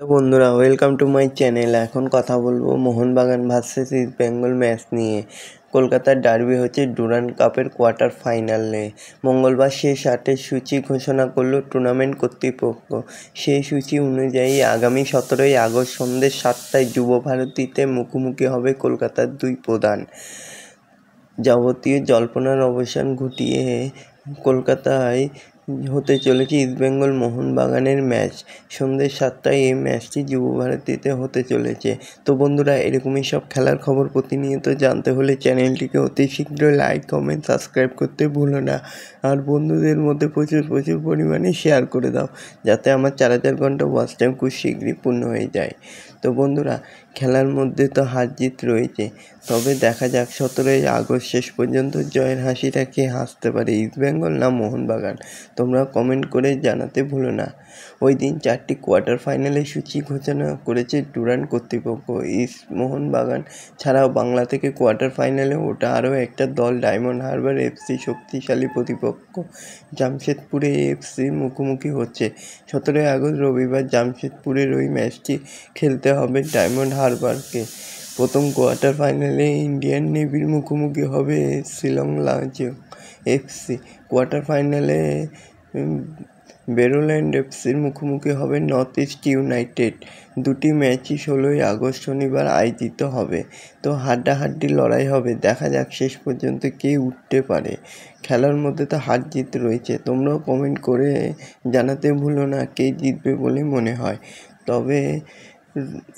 তো বন্ধুরা, welcome to my channel. এখন কথা বলবো Mohun Bagan versus east Bengal match নিয়ে। কলকাতার ডার্বি হচ্ছে ডুরান্ড কাপের কোয়ার্টার ফাইনালে। মঙ্গলবার শেষ 8 সূচি ঘোষণা করল টুর্নামেন্ট কর্তৃপক্ষ। সেই সূচি অনুযায়ী আগামী 17 আগস্ট সন্ধ্যে 7টায় যুব ভারতীতে মুখোমুখি হবে কলকাতার দুই প্রধান। যাবতীয় জল্পনার অবসান ঘটিয়ে কলকাতায় হতে চলেছে ইস্টবেঙ্গল মোহনবাগানের ম্যাচ। সন্ধ্যে 7টায় এই ম্যাচটি যুব ভারতীতে হতে চলেছে। তো বন্ধুরা, এরকমই সব খেলার খবর প্রতিনিয়ত জানতে হলে চ্যানেলটিকে অতি শীঘ্রই লাইক, কমেন্ট, সাবস্ক্রাইব করতে ভুলো না। আর বন্ধুদের মধ্যে প্রচুর পরিমাণে শেয়ার করে দাও, যাতে আমার 4000 ঘন্টা ওয়াচ টাইম খুব শীঘ্রই পূর্ণ হয়ে যায়। তো বন্ধুরা, খেলার মধ্যে তো হার জিত রয়েছে, তবে দেখা যাক 17 আগস্ট শেষ পর্যন্ত জয়ের হাসিটা কে হাসতে পারে, ইস্টবেঙ্গল না মোহনবাগান। তোমরা কমেন্ট করে জানাতে ভুলো না। ওই দিন 4টি কোয়ার্টার ফাইনালের সূচি ঘোষণা করেছে ডুরান্ড কর্তৃপক্ষ। ইস্ট মোহনবাগান ছাড়াও বাংলা থেকে কোয়ার্টার ফাইনালে ওঠা আরও একটা দল ডায়মন্ড হারবার এফসি শক্তিশালী প্রতিপক্ষ জামশেদপুরে এফসির মুখোমুখি হচ্ছে। 17 আগস্ট রবিবার জামশেদপুরের ওই ম্যাচটি খেলতে হবে ডায়মন্ড হারবারকে। প্রথম কোয়ার্টার ফাইনালে ইন্ডিয়ান নেভির মুখোমুখি হবে শিলং লাজং এফসি। কোয়ার্টার ফাইনালে বেরোল্যান্ড এফসির মুখোমুখি হবে নর্থ ইস্ট ইউনাইটেড। দুটি ম্যাচই 16 আগস্ট শনিবার আয়োজিত হবে। তো হাড্ডাহাড্ডি লড়াই হবে, দেখা যাক শেষ পর্যন্ত কে উঠতে পারে। খেলার মধ্যে তো হার জিত রয়েছে, তোমরাও কমেন্ট করে জানাতে ভুলো না কে জিতবে বলে মনে হয়। তবে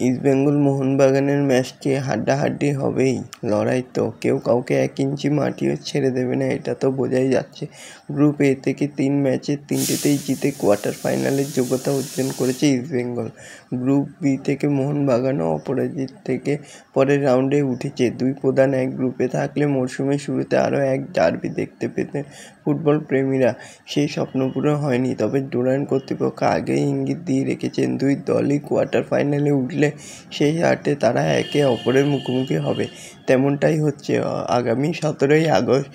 ইস্টবেঙ্গল মোহনবাগানের ম্যাচটি হাড্ডাহাড্ডি হবেই, লড়াই তো, কেউ কাউকে 1 ইঞ্চি মাটিও ছেড়ে দেবে না, এটা তো বোঝাই যাচ্ছে। গ্রুপ এ থেকে 3 ম্যাচের 3টেতেই জিতে কোয়ার্টার ফাইনালের যোগ্যতা অর্জন করেছে ইস্টবেঙ্গল। গ্রুপ বি থেকে মোহনবাগানও অপরাজিত থেকে পরের রাউন্ডে উঠেছে। দুই প্রধান এক গ্রুপে থাকলে মরশুমের শুরুতে আরও এক ডার্বি দেখতে পেতেন ফুটবল প্রেমীরা। সেই স্বপ্ন পূরণ হয়নি, তবে ডুরান্ড কর্তৃপক্ষ আগেই ইঙ্গিত দিয়ে রেখেছেন দুই দলই কোয়ার্টার ফাইনালে উঠলে সেই 8-এ তারা একে অপরের মুখোমুখি হবে। তেমনটাই হচ্ছে। আগামী 17 আগস্ট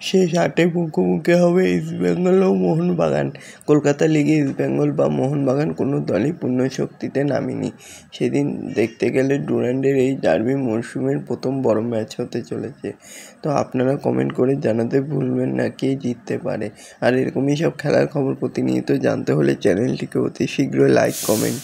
শেষ 8-এ মুখোমুখি হবে ইস্টবেঙ্গল ও মোহনবাগান। কলকাতা লিগে ইস্টবেঙ্গল বা মোহনবাগান কোনো দলই পূর্ণ শক্তিতে নামেনি। সেদিন দেখতে গেলে ডুরান্ডের এই ডার্বি মরশুমের প্রথম বড় ম্যাচ হতে চলেছে। তো আপনারা কমেন্ট করে জানাতে ভুলবেন না কে জিততে পারে। আর এরকমই সব খেলার খবর প্রতিনিয়ত জানতে হলে চ্যানেলটিকে অতি শীঘ্রই লাইক, কমেন্ট